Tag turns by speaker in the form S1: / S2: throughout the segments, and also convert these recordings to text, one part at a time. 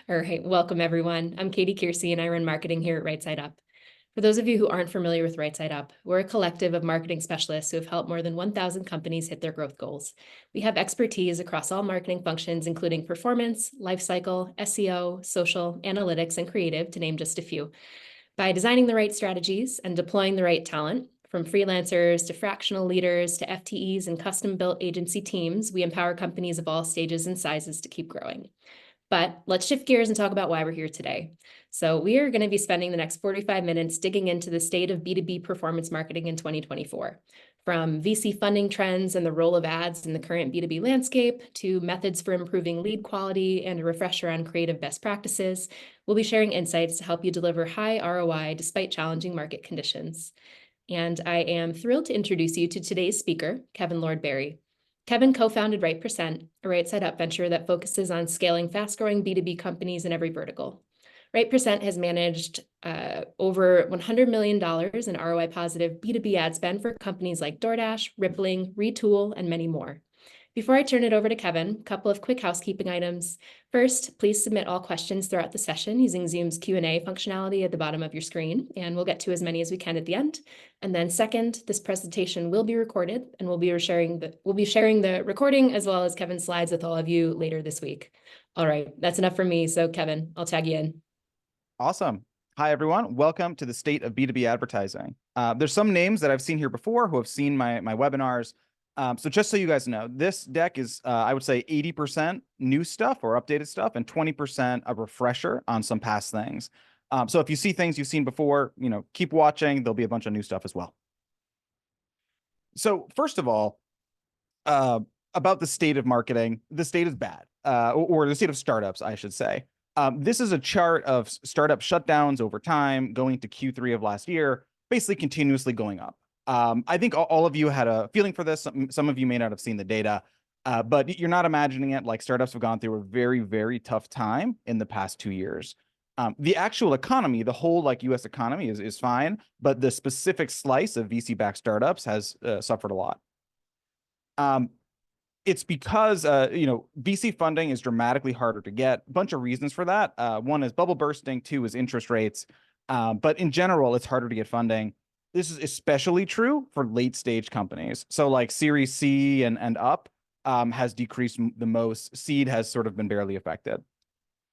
S1: All right, welcome everyone. I'm Katie Kiersey and I run marketing here at Right Side Up. For those of you who aren't familiar with Right Side Up, we're a collective of marketing specialists who have helped more than 1,000 companies hit their growth goals. We have expertise across all marketing functions, including performance, lifecycle, SEO, social, analytics, and creative, to name just a few. By designing the right strategies and deploying the right talent, from freelancers to fractional leaders to FTEs and custom-built agency teams, we empower companies of all stages and sizes to keep growing. But let's shift gears and talk about why we're here today. So we are going to be spending the next 45 minutes digging into the state of B2B performance marketing in 2024, from VC funding trends and the role of ads in the current B2B landscape to methods for improving lead quality and a refresher on creative best practices. We'll be sharing insights to help you deliver high ROI despite challenging market conditions. And I am thrilled to introduce you to today's speaker, Kevin Lord-Berry. Kevin co-founded Right%, a Right Side Up venture that focuses on scaling fast-growing B2B companies in every vertical. Right% has managed over $100 million in ROI-positive B2B ad spend for companies like Doordash, Rippling, Retool, and many more. Before I turn it over to Kevin, a couple of quick housekeeping items. First, please submit all questions throughout the session using Zoom's Q&A functionality at the bottom of your screen, and we'll get to as many as we can at the end. And then second, this presentation will be recorded, and we'll be sharing the recording as well as Kevin's slides with all of you later this week. All right, that's enough for me. So Kevin, I'll tag you in.
S2: Awesome. Hi, everyone. Welcome to the state of B2B advertising. There's some names that I've seen here before who have seen my webinars. So just so you guys know, this deck is, I would say, 80% new stuff or updated stuff and 20% a refresher on some past things. So if you see things you've seen before, keep watching. There'll be a bunch of new stuff as well. So first of all, about the state of marketing, the state is bad, or the state of startups, I should say. This is a chart of startup shutdowns over time going to Q3 of last year, basically continuously going up. I think all of you had a feeling for this. Some of you may not have seen the data, but you're not imagining it. Like, startups have gone through a very, very tough time in the past 2 years. The actual economy, the whole US economy is fine, but the specific slice of VC-backed startups has suffered a lot. It's because, VC funding is dramatically harder to get. A bunch of reasons for that. One is bubble bursting. Two is interest rates. But in general, it's harder to get funding. This is especially true for late stage companies. So like Series C and up has decreased the most. Seed has sort of been barely affected.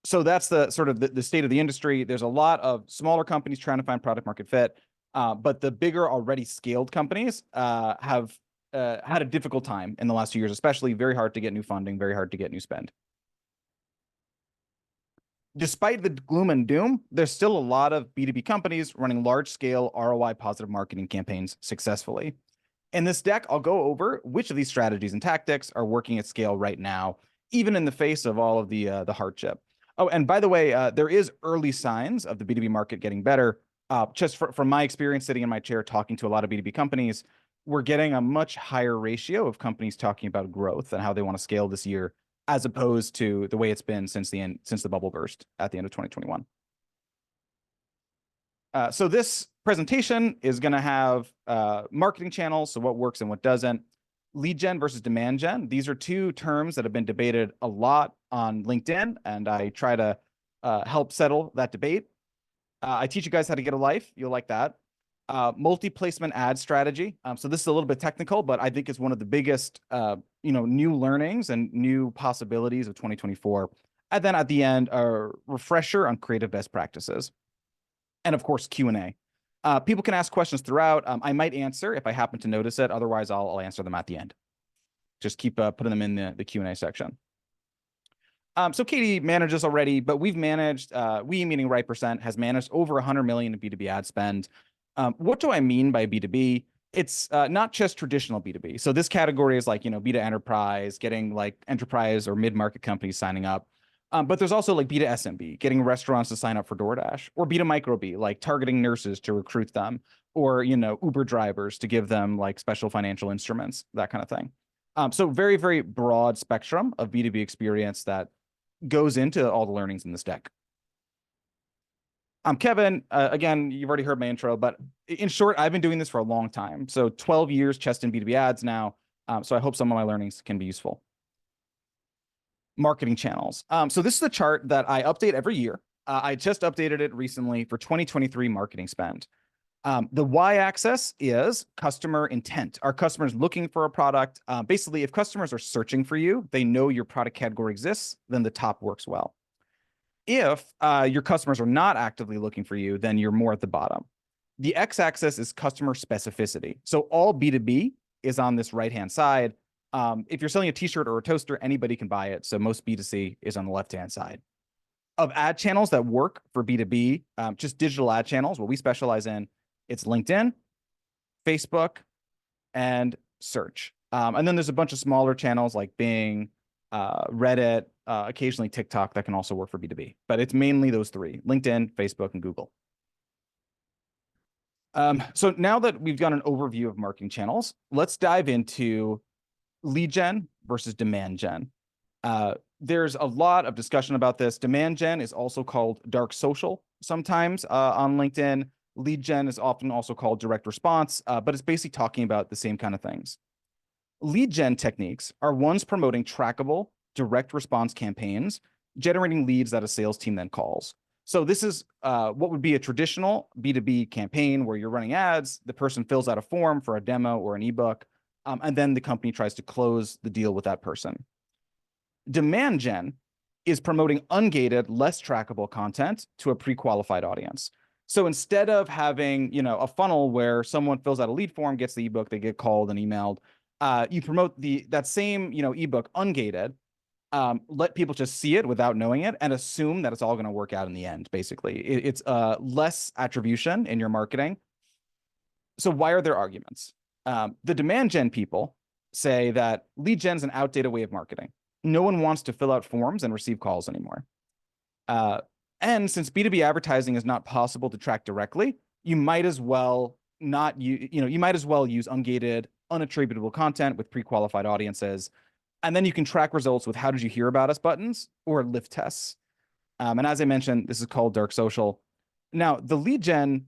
S2: So that's the sort of the state of the industry. There's a lot of smaller companies trying to find product market fit. But the bigger, already scaled companies have had a difficult time in the last 2 years, especially very hard to get new funding, very hard to get new spend. Despite the gloom and doom, there's still a lot of B2B companies running large-scale ROI positive marketing campaigns successfully. In this deck, I'll go over which of these strategies and tactics are working at scale right now, even in the face of all of the hardship. Oh, and by the way, there is early signs of the B2B market getting better. Just from my experience sitting in my chair talking to a lot of B2B companies, we're getting a much higher ratio of companies talking about growth and how they want to scale this year, as opposed to the way it's been since the bubble burst at the end of 2021. So this presentation is going to have marketing channels, so what works and what doesn't, lead gen versus demand gen. These are two terms that have been debated a lot on LinkedIn, and I try to help settle that debate. I teach you guys how to get a life. You'll like that. Multi-placement ad strategy. So this is a little bit technical, but I think it's one of the biggest, new learnings and new possibilities of 2024. And then at the end, a refresher on creative best practices. And of course, Q&A. People can ask questions throughout. I might answer if I happen to notice it. Otherwise, I'll answer them at the end. Just keep putting them in the Q&A section. So Katie manages already, but we've managed, we meaning Right%, has managed over 100 million in B2B ad spend. What do I mean by B2B? It's not just traditional B2B. So this category is like, B2 enterprise, getting like enterprise or mid-market companies signing up. But there's also like B2 SMB, getting restaurants to sign up for DoorDash, or B2 micro B, like targeting nurses to recruit them, or, Uber drivers to give them like special financial instruments, that kind of thing. So very, very broad spectrum of B2B experience that goes into all the learnings in this deck. I'm Kevin. Again, you've already heard my intro, but in short, I've been doing this for a long time. So 12 years just in B2B ads now. So I hope some of my learnings can be useful. Marketing channels. So this is a chart that I update every year. I just updated it recently for 2023 marketing spend. The y-axis is customer intent. Are customers looking for a product? Basically, if customers are searching for you, they know your product category exists, then the top works well. If your customers are not actively looking for you, then you're more at the bottom. The x-axis is customer specificity. So all B2B is on this right-hand side. If you're selling a t-shirt or a toaster, anybody can buy it. So most B2C is on the left-hand side. Of ad channels that work for B2B, just digital ad channels, what we specialize in, it's LinkedIn, Facebook, and search. And then there's a bunch of smaller channels like Bing, Reddit, occasionally TikTok that can also work for B2B. But it's mainly those three: LinkedIn, Facebook, and Google. So now that we've got an overview of marketing channels, let's dive into lead gen versus demand gen. There's a lot of discussion about this. Demand gen is also called dark social sometimes on LinkedIn. Lead gen is often also called direct response, but it's basically talking about the same kind of things. Lead gen techniques are ones promoting trackable direct response campaigns, generating leads that a sales team then calls. So this is what would be a traditional B2B campaign where you're running ads, the person fills out a form for a demo or an ebook, and then the company tries to close the deal with that person. Demand gen is promoting ungated, less trackable content to a pre-qualified audience. So instead of having, a funnel where someone fills out a lead form, gets the ebook, they get called and emailed, you promote that same, ebook ungated, let people just see it without knowing it and assume that it's all going to work out in the end. Basically, it's less attribution in your marketing. So why are there arguments? The demand gen people say that lead gen is an outdated way of marketing. No one wants to fill out forms and receive calls anymore. And since B2B advertising is not possible to track directly, you might as well not you might as well use ungated, unattributable content with pre-qualified audiences. And then you can track results with how did you hear about us buttons or L.I.F.E tests. And as I mentioned, this is called dark social. Now, the lead gen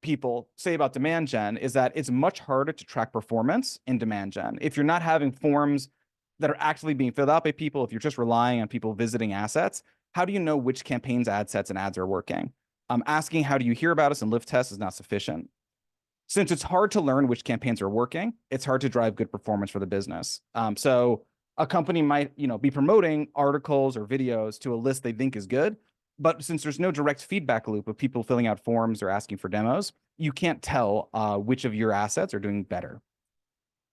S2: people say about demand gen is that it's much harder to track performance in demand gen. If you're not having forms that are actually being filled out by people, if you're just relying on people visiting assets, how do you know which campaigns, ad sets, and ads are working? Asking how do you hear about us and L.I.F.E tests is not sufficient. Since it's hard to learn which campaigns are working, it's hard to drive good performance for the business. So a company might, be promoting articles or videos to a list they think is good, but since there's no direct feedback loop of people filling out forms or asking for demos, you can't tell which of your assets are doing better.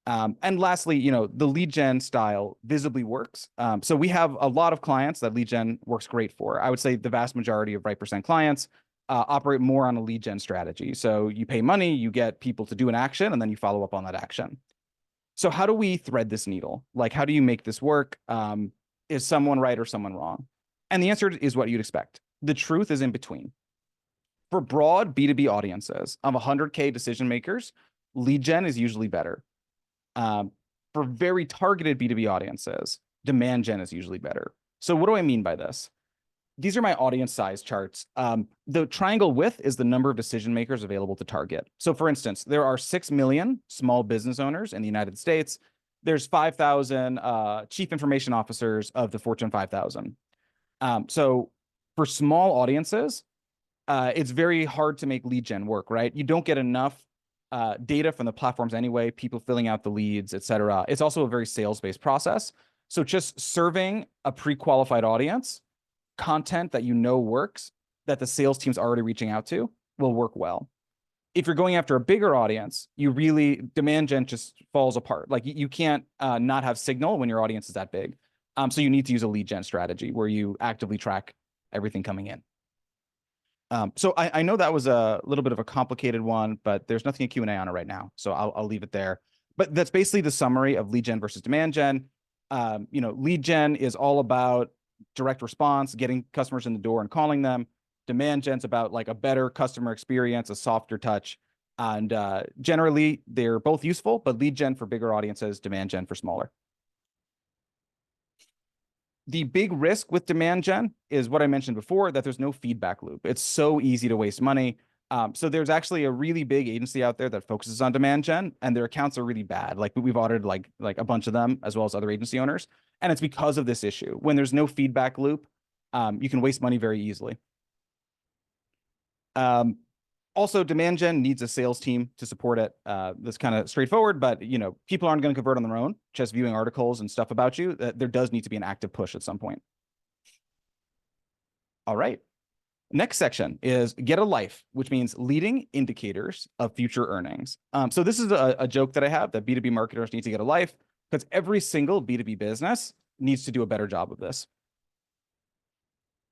S2: And lastly, the lead gen style visibly works. So we have a lot of clients that lead gen works great for. I would say the vast majority of Right% clients operate more on a lead gen strategy. So you pay money, you get people to do an action, and then you follow up on that action. So how do we thread this needle? Like, how do you make this work? Is someone right or someone wrong? And the answer is what you'd expect. The truth is in between. For broad B2B audiences of 100K decision makers, lead gen is usually better. For very targeted B2B audiences, demand gen is usually better. So what do I mean by this? These are my audience size charts. The triangle width is the number of decision makers available to target. So for instance, there are 6 million small business owners in the United States. There's 5,000 chief information officers of the Fortune 5,000. So for small audiences, it's very hard to make lead gen work, right? You don't get enough data from the platforms anyway, people filling out the leads, et cetera. It's also a very sales-based process. So just serving a pre-qualified audience, content that works, that the sales team's already reaching out to, will work well. If you're going after a bigger audience, demand gen just falls apart. Like you can't not have signal when your audience is that big. So you need to use a lead gen strategy where you actively track everything coming in. So I know that was a little bit of a complicated one, but there's nothing in Q&A on it right now. So I'll leave it there. But that's basically the summary of lead gen versus demand gen. Lead gen is all about direct response, getting customers in the door and calling them. Demand gen's about like a better customer experience, a softer touch. And generally, they're both useful, but lead gen for bigger audiences, demand gen for smaller. The big risk with demand gen is what I mentioned before, that there's no feedback loop. It's so easy to waste money. So there's actually a really big agency out there that focuses on demand gen, and their accounts are really bad. Like we've audited like a bunch of them, as well as other agency owners, and it's because of this issue. When there's no feedback loop, you can waste money very easily. Also, demand gen needs a sales team to support it. That's kind of straightforward, but people aren't going to convert on their own. Just viewing articles and stuff about you, there does need to be an active push at some point. All right. Next section is get a life, which means leading indicators of future earnings. So this is a joke that I have that B2B marketers need to get a life because every single B2B business needs to do a better job of this.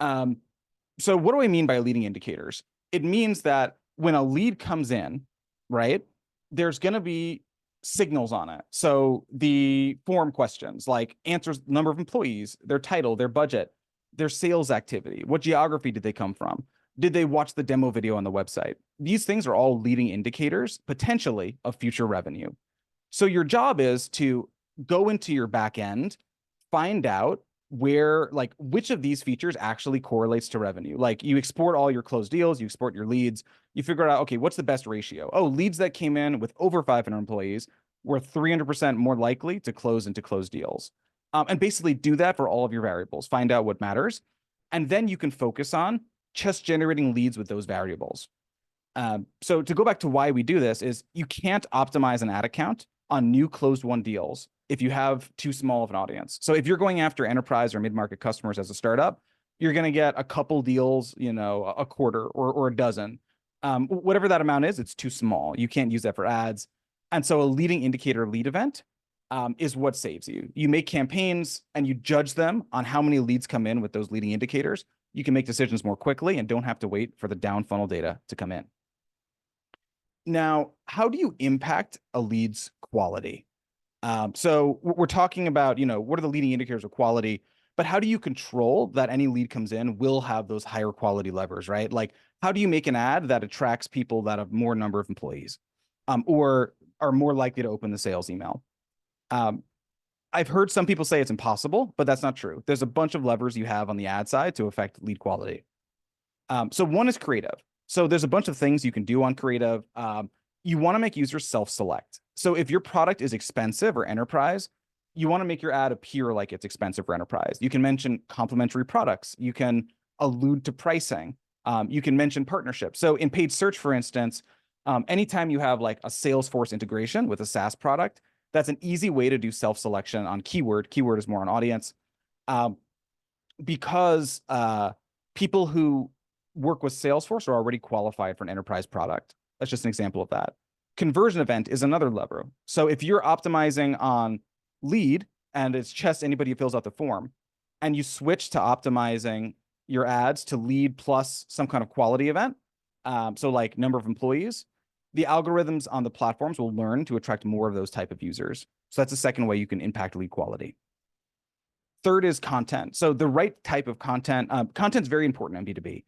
S2: So what do I mean by leading indicators? It means that when a lead comes in, right, there's going to be signals on it. So the form questions like answers, number of employees, their title, their budget, their sales activity, what geography did they come from? Did they watch the demo video on the website? These things are all leading indicators, potentially, of future revenue. So your job is to go into your back end, find out where, like, which of these features actually correlates to revenue. Like you export all your closed deals, you export your leads, you figure out, okay, what's the best ratio? Oh, leads that came in with over 500 employees were 300% more likely to close into closed deals. And basically do that for all of your variables, find out what matters. And then you can focus on just generating leads with those variables. So to go back to why we do this is you can't optimize an ad account on new closed won deals if you have too small of an audience. So if you're going after enterprise or mid-market customers as a startup, you're going to get a couple deals, a quarter or a dozen. Whatever that amount is, it's too small. You can't use that for ads. And so a leading indicator lead event is what saves you. You make campaigns and you judge them on how many leads come in with those leading indicators. You can make decisions more quickly and don't have to wait for the down funnel data to come in. Now, how do you impact a lead's quality? So we're talking about, what are the leading indicators of quality, but how do you control that any lead comes in will have those higher quality levers, right? Like, how do you make an ad that attracts people that have more number of employees or are more likely to open the sales email? I've heard some people say it's impossible, but that's not true. There's a bunch of levers you have on the ad side to affect lead quality. So one is creative. So there's a bunch of things you can do on creative. You want to make users self-select. So if your product is expensive or enterprise, you want to make your ad appear like it's expensive for enterprise. You can mention complementary products. You can allude to pricing. You can mention partnerships. So in paid search, for instance, anytime you have like a Salesforce integration with a SaaS product, that's an easy way to do self-selection on keyword. Keyword is more on audience. Because people who work with Salesforce are already qualified for an enterprise product. That's just an example of that. Conversion event is another lever. So if you're optimizing on lead and it's just anybody who fills out the form, and you switch to optimizing your ads to lead plus some kind of quality event, so like number of employees, the algorithms on the platforms will learn to attract more of those type of users. So that's the second way you can impact lead quality. Third is content. So the right type of content. Content's very important in B2B.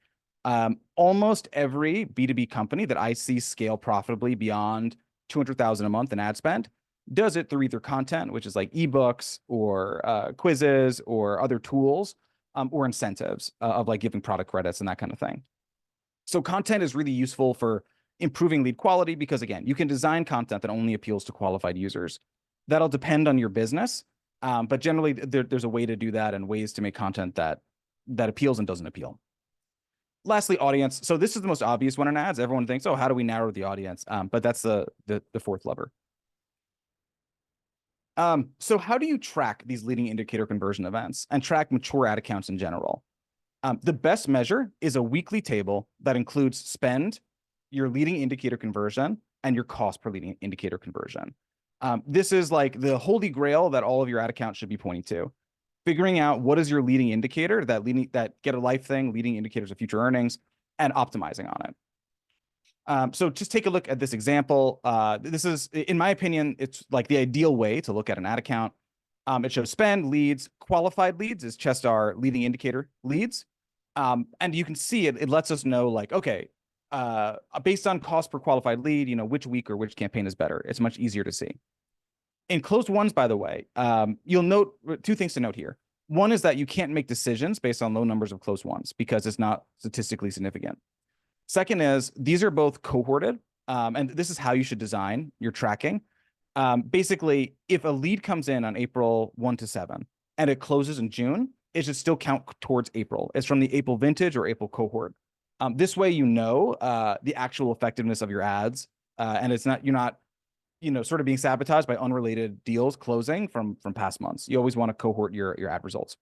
S2: Almost every B2B company that I see scale profitably beyond 200,000 a month in ad spend does it through either content, which is like ebooks or quizzes or other tools, or incentives of like giving product credits and that kind of thing. So content is really useful for improving lead quality because, again, you can design content that only appeals to qualified users. That'll depend on your business, but generally there's a way to do that and ways to make content that appeals and doesn't appeal. Lastly, audience. So this is the most obvious one in ads. Everyone thinks, oh, how do we narrow the audience? But that's the fourth lever. So how do you track these leading indicator conversion events and track mature ad accounts in general? The best measure is a weekly table that includes spend, your leading indicator conversion, and your cost per leading indicator conversion. This is like the holy grail that all of your ad accounts should be pointing to. Figuring out what is your leading indicator, that get a life thing, leading indicators of future earnings, and optimizing on it. So just take a look at this example. This is, in my opinion, it's like the ideal way to look at an ad account. It shows spend, leads, qualified leads is just our leading indicator leads. And you can see it lets us know like, okay, based on cost per qualified lead, which week or which campaign is better. It's much easier to see. In closed ones, by the way, you'll note two things to note here. One is that you can't make decisions based on low numbers of closed ones because it's not statistically significant. Second is these are both cohorted, and this is how you should design your tracking. Basically, if a lead comes in on April 1 to 7 and it closes in June, it should still count towards April. It's from the April vintage or April cohort. This way, you know the actual effectiveness of your ads, and you're not sort of being sabotaged by unrelated deals closing from past months. You always want to cohort your ad results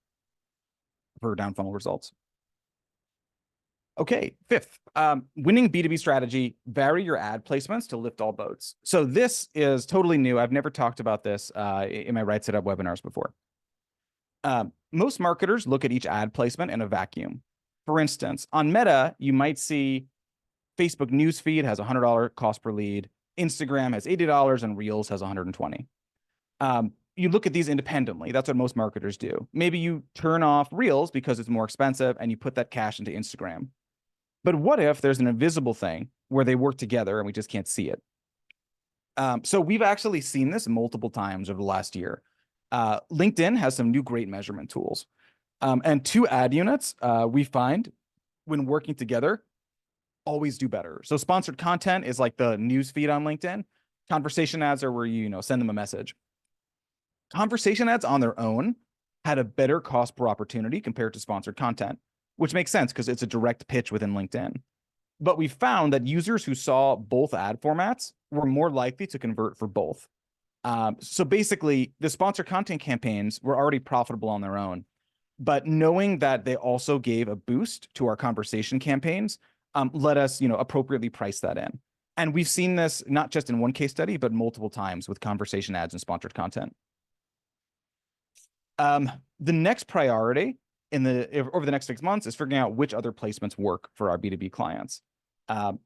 S2: for down funnel results. Okay, fifth, winning B2B strategy, vary your ad placements to lift all boats. So this is totally new. I've never talked about this in my Right Side Up webinars before. Most marketers look at each ad placement in a vacuum. For instance, on Meta, you might see Facebook newsfeed has $100 cost per lead, Instagram has $80, and Reels has $120. You look at these independently. That's what most marketers do. Maybe you turn off Reels because it's more expensive and you put that cash into Instagram. But what if there's an invisible thing where they work together and we just can't see it? So we've actually seen this multiple times over the last year. LinkedIn has some new great measurement tools. And 2 ad units we find when working together always do better. So sponsored content is like the news feed on LinkedIn. Conversation ads are where you send them a message. Conversation ads on their own had a better cost per opportunity compared to sponsored content, which makes sense because it's a direct pitch within LinkedIn. But we found that users who saw both ad formats were more likely to convert for both. So basically, the sponsored content campaigns were already profitable on their own. But knowing that they also gave a boost to our conversation campaigns let us appropriately price that in. And we've seen this not just in one case study, but multiple times with conversation ads and sponsored content. The next priority over the next 6 months is figuring out which other placements work for our B2B clients.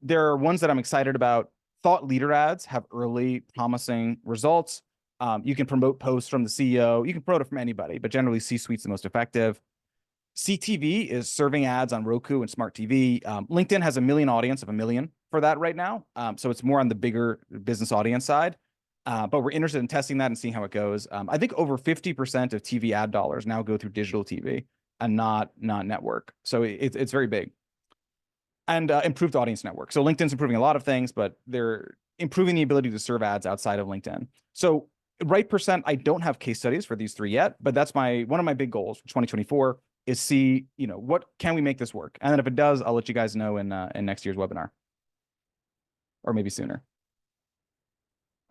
S2: There are ones that I'm excited about. Thought leader ads have early promising results. You can promote posts from the CEO. You can promote it from anybody, but generally C-suite's the most effective. CTV is serving ads on Roku and smart TV. LinkedIn has a million audience of 1 million for that right now. So it's more on the bigger business audience side. But we're interested in testing that and seeing how it goes. I think over 50% of TV ad dollars now go through digital TV and not network. So it's very big. And improved audience network. So LinkedIn's improving a lot of things, but they're improving the ability to serve ads outside of LinkedIn. So right percent, I don't have case studies for these 3 yet, but that's one of my big goals for 2024 is see, what can we make this work? And then if it does, I'll let you guys know in next year's webinar or maybe sooner.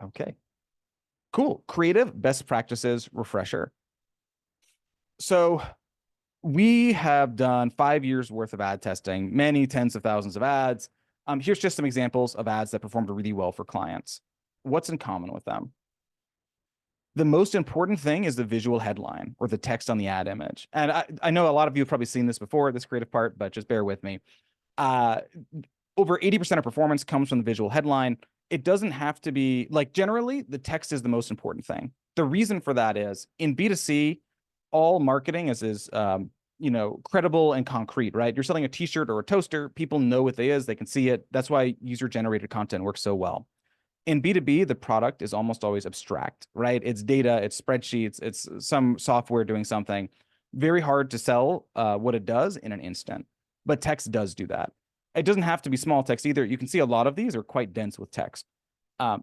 S2: Okay, cool. Creative best practices refresher. So we have done 5 years worth of ad testing, many tens of thousands of ads. Here's just some examples of ads that performed really well for clients. What's in common with them? The most important thing is the visual headline or the text on the ad image. And I know a lot of you have probably seen this before, this creative part, but just bear with me. Over 80% of performance comes from the visual headline. It doesn't have to be, generally, the text is the most important thing. The reason for that is, in B2C, all marketing is credible and concrete, right? You're selling a t-shirt or a toaster, people know what it is, they can see it. That's why user-generated content works so well. In B2B, the product is almost always abstract, right? It's data, it's spreadsheets, it's some software doing something. Very hard to sell what it does in an instant, but text does do that. It doesn't have to be small text either. You can see a lot of these are quite dense with text.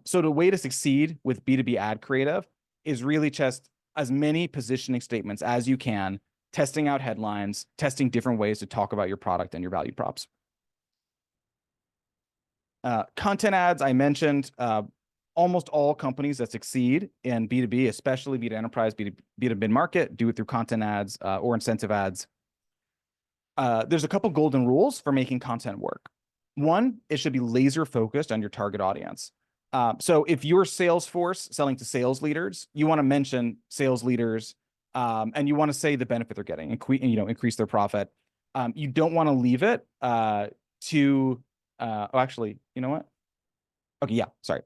S2: So the way to succeed with B2B ad creative is really just as many positioning statements as you can, testing out headlines, testing different ways to talk about your product and your value props. Content ads, I mentioned, almost all companies that succeed in B2B, especially B2 enterprise, B2 mid-market, do it through content ads or incentive ads. There's a couple golden rules for making content work. One, it should be laser focused on your target audience. So if you're Salesforce selling to sales leaders, you want to mention sales leaders and you want to say the benefit they're getting and increase their profit. You don't want to leave it to actually, you know what? Okay, yeah, sorry.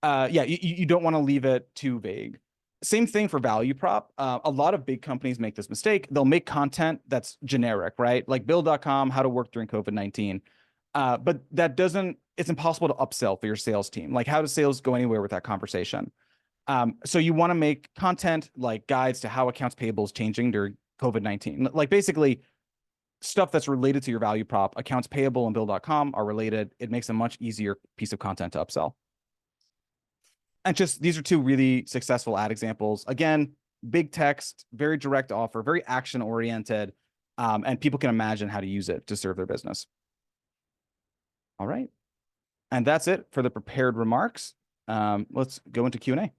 S2: You don't want to leave it too vague. Same thing for value prop. A lot of big companies make this mistake. They'll make content that's generic, right? Like Bill.com, how to work during COVID-19. But it's impossible to upsell for your sales team. Like, how does sales go anywhere with that conversation? So you want to make content like guides to how accounts payable is changing during COVID-19. Like, basically, stuff that's related to your value prop. Accounts payable and bill.com are related. It makes a much easier piece of content to upsell. And just these are two really successful ad examples. Again, big text, very direct offer, very action oriented, and people can imagine how to use it to serve their business. All right. And that's it for the prepared remarks. Let's go into Q&A.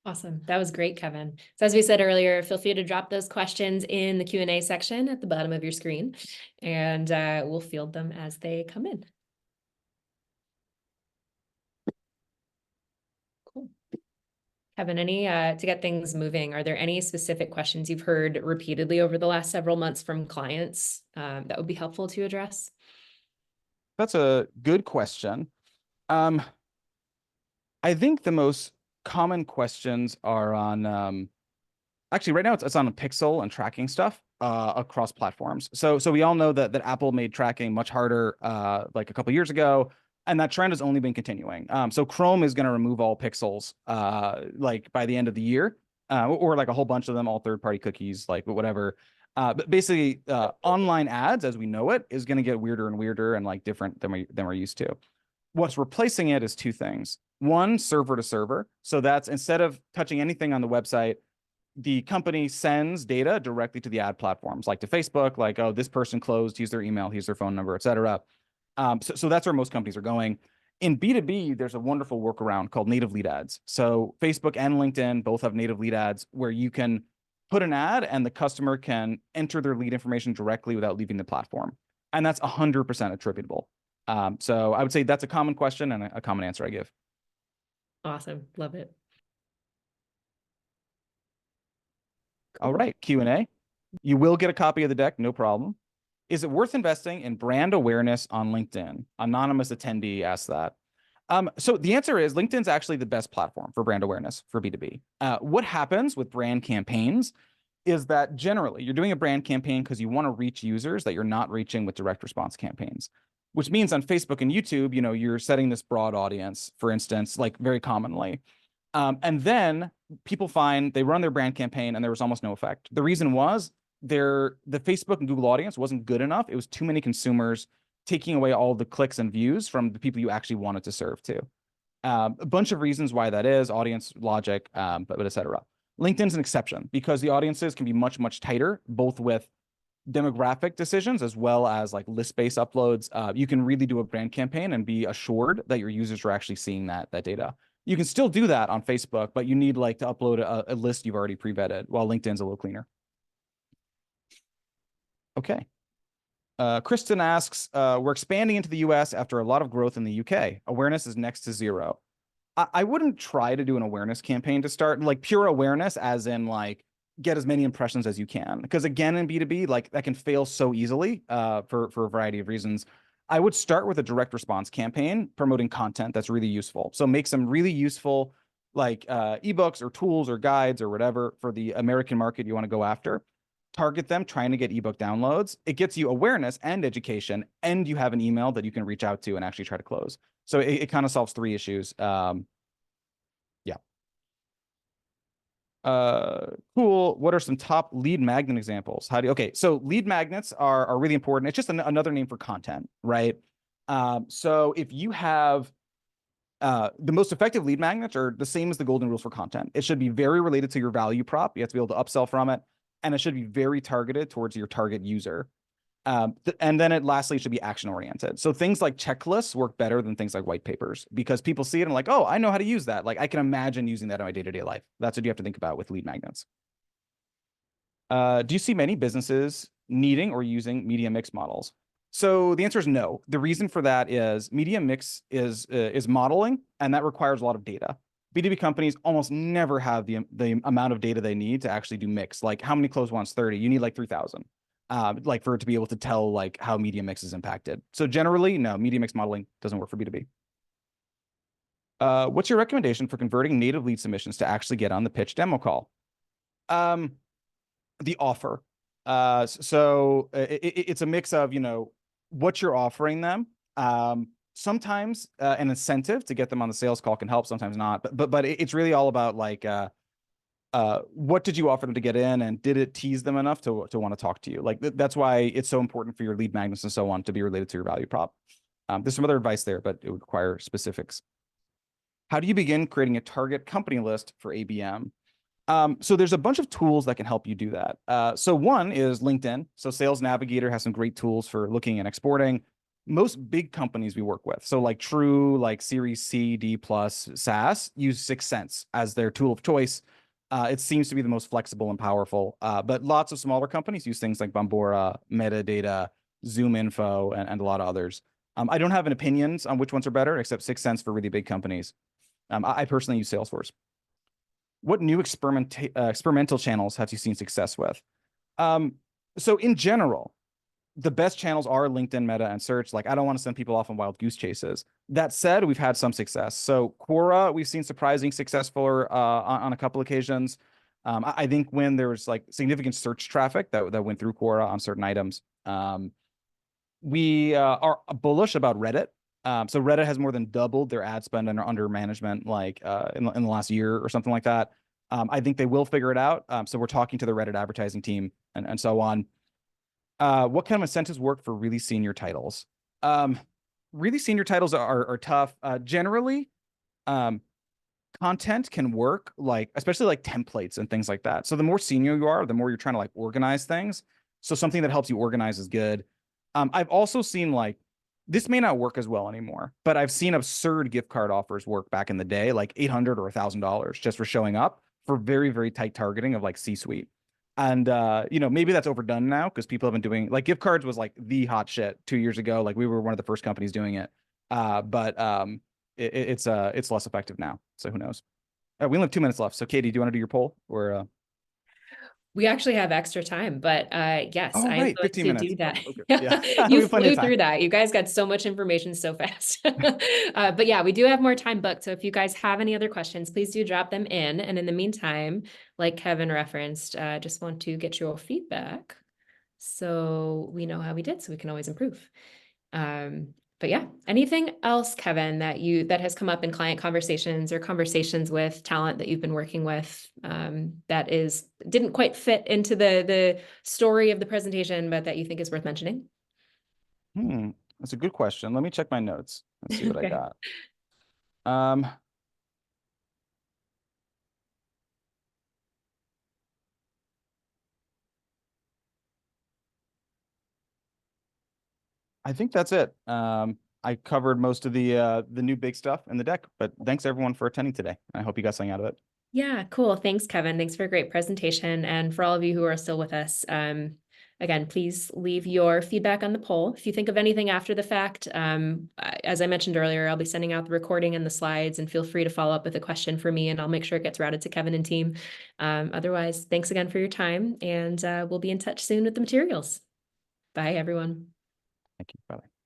S1: Awesome. That was great, Kevin. So as we said earlier, feel free to drop those questions in the Q&A section at the bottom of your screen, and we'll field them as they come in. Cool. Kevin, to get things moving, are there any specific questions you've heard repeatedly over the last several months from clients that would be helpful to address?
S2: That's a good question. I think the most common questions are on actually right now it's on pixel and tracking stuff across platforms. So we all know that Apple made tracking much harder like a couple years ago, and that trend has only been continuing. So Chrome is going to remove all pixels like by the end of the year, or like a whole bunch of them, all third-party cookies, like whatever. But basically, online ads, as we know it, is going to get weirder and weirder and like different than we're used to. What's replacing it is two things. One, server to server. So that's instead of touching anything on the website, the company sends data directly to the ad platforms, like to Facebook, like, oh, this person closed, here's their email, here's their phone number, et cetera. So that's where most companies are going. In B2B, there's a wonderful workaround called native lead ads. So Facebook and LinkedIn both have native lead ads where you can put an ad and the customer can enter their lead information directly without leaving the platform. And that's 100% attributable. So I would say that's a common question and a common answer I give.
S1: Awesome. Love it.
S2: All right, Q&A. You will get a copy of the deck, no problem. Is it worth investing in brand awareness on LinkedIn? Anonymous attendee asked that. So the answer is LinkedIn's actually the best platform for brand awareness for B2B. What happens with brand campaigns is that generally you're doing a brand campaign because you want to reach users that you're not reaching with direct response campaigns, which means on Facebook and YouTube, you know, you're setting this broad audience, for instance, like very commonly. And then people find they run their brand campaign and there was almost no effect. The reason was the Facebook and Google audience wasn't good enough. It was too many consumers taking away all the clicks and views from the people you actually wanted to serve to. A bunch of reasons why that is, audience logic, but et cetera. LinkedIn's an exception because the audiences can be much, much tighter, both with demographic decisions as well as like list-based uploads. You can really do a brand campaign and be assured that your users are actually seeing that data. You can still do that on Facebook, but you need like to upload a list you've already pre-vetted, while LinkedIn's a little cleaner. Okay. Kristen asks, we're expanding into the US after a lot of growth in the UK. Awareness is next to zero. I wouldn't try to do an awareness campaign to start, like pure awareness as in like get as many impressions as you can. Because again, in B2B, like that can fail so easily for a variety of reasons. I would start with a direct response campaign promoting content that's really useful. So make some really useful like ebooks or tools or guides or whatever for the American market you want to go after. Target them trying to get ebook downloads. It gets you awareness and education, and you have an email that you can reach out to and actually try to close. So it kind of solves three issues. Yeah. Cool. What are some top lead magnet examples? Okay, so lead magnets are really important. It's just another name for content, right? So if you have the most effective lead magnets are the same as the golden rules for content. It should be very related to your value prop. You have to be able to upsell from it, and it should be very targeted towards your target user. And then lastly, should be action oriented. So things like checklists work better than things like white papers because people see it and like, oh, I know how to use that. Like I can imagine using that in my day-to-day life. That's what you have to think about with lead magnets. Do you see many businesses needing or using media mix models? So the answer is no. The reason for that is media mix is modeling, and that requires a lot of data. B2B companies almost never have the amount of data they need to actually do mix. Like how many close ones? 30. You need like 3,000. Like for it to be able to tell like how media mix is impacted. So generally, no, media mix modeling doesn't work for B2B. What's your recommendation for converting native lead submissions to actually get on the pitch demo call? The offer. So it's a mix of, you know, what you're offering them. Sometimes an incentive to get them on the sales call can help, sometimes not. But it's really all about like what did you offer them to get in, and did it tease them enough to want to talk to you? Like that's why it's so important for your lead magnets and so on to be related to your value prop. There's some other advice there, but it would require specifics. How do you begin creating a target company list for ABM? So there's a bunch of tools that can help you do that. So one is LinkedIn. So Sales Navigator has some great tools for looking and exporting. Most big companies we work with, so like True, like Series C, D plus, SaaS, use 6sense as their tool of choice. It seems to be the most flexible and powerful. But lots of smaller companies use things like Bombora, Metadata, Zoom Info, and a lot of others. I don't have an opinions on which ones are better, except 6sense for really big companies. I personally use Salesforce. What new experimental channels have you seen success with? So in general, the best channels are LinkedIn, Meta, and search. Like, I don't want to send people off on wild goose chases. That said, we've had some success. So Quora, we've seen surprising successful on a couple occasions. I think when there was like significant search traffic that went through Quora on certain items. We are bullish about Reddit. So Reddit has more than doubled their ad spend under management, like in the last year or something like that. I think they will figure it out. So we're talking to the Reddit advertising team and so on. What kind of incentives work for really senior titles? Really senior titles are tough. Generally, content can work, like especially like templates and things like that. So the more senior you are, the more you're trying to like organize things. So something that helps you organize is good. I've also seen like, this may not work as well anymore, but I've seen absurd gift card offers work back in the day, like $800 or $1,000 just for showing up for very, very tight targeting of like C-suite. And, maybe that's overdone now because people have been doing like gift cards was like the hot shit 2 years ago. Like we were one of the first companies doing it. But it's less effective now. So who knows? We only have 2 minutes left. So Katie, do you want to do your poll or?
S1: We actually have extra time, but yes,
S2: Oh,
S1: I am
S2: right.
S1: going
S2: 15
S1: to
S2: minutes.
S1: do that.
S2: Oh, okay. Yeah. We
S1: You
S2: have plenty of
S1: flew
S2: time.
S1: through that. You guys got so much information so fast. But yeah, we do have more time booked. So if you guys have any other questions, please do drop them in. And in the meantime, like Kevin referenced, just want to get your feedback so we know how we did, so we can always improve. But yeah, anything else, Kevin, that has come up in client conversations or conversations with talent that you've been working with, that didn't quite fit into the story of the presentation, but that you think is worth mentioning?
S2: That's a good question. Let me check my notes. Let's see what I
S1: Okay.
S2: got. I think that's it. I covered most of the new big stuff in the deck, but thanks everyone for attending today. I hope you got something out of it.
S1: Yeah, cool. Thanks, Kevin. Thanks for a great presentation. And for all of you who are still with us, again, please leave your feedback on the poll. If you think of anything after the fact, as I mentioned earlier, I'll be sending out the recording and the slides, and feel free to follow up with a question for me, and I'll make sure it gets routed to Kevin and team. Otherwise, thanks again for your time, and we'll be in touch soon with the materials. Bye, everyone.
S2: Thank you. Bye.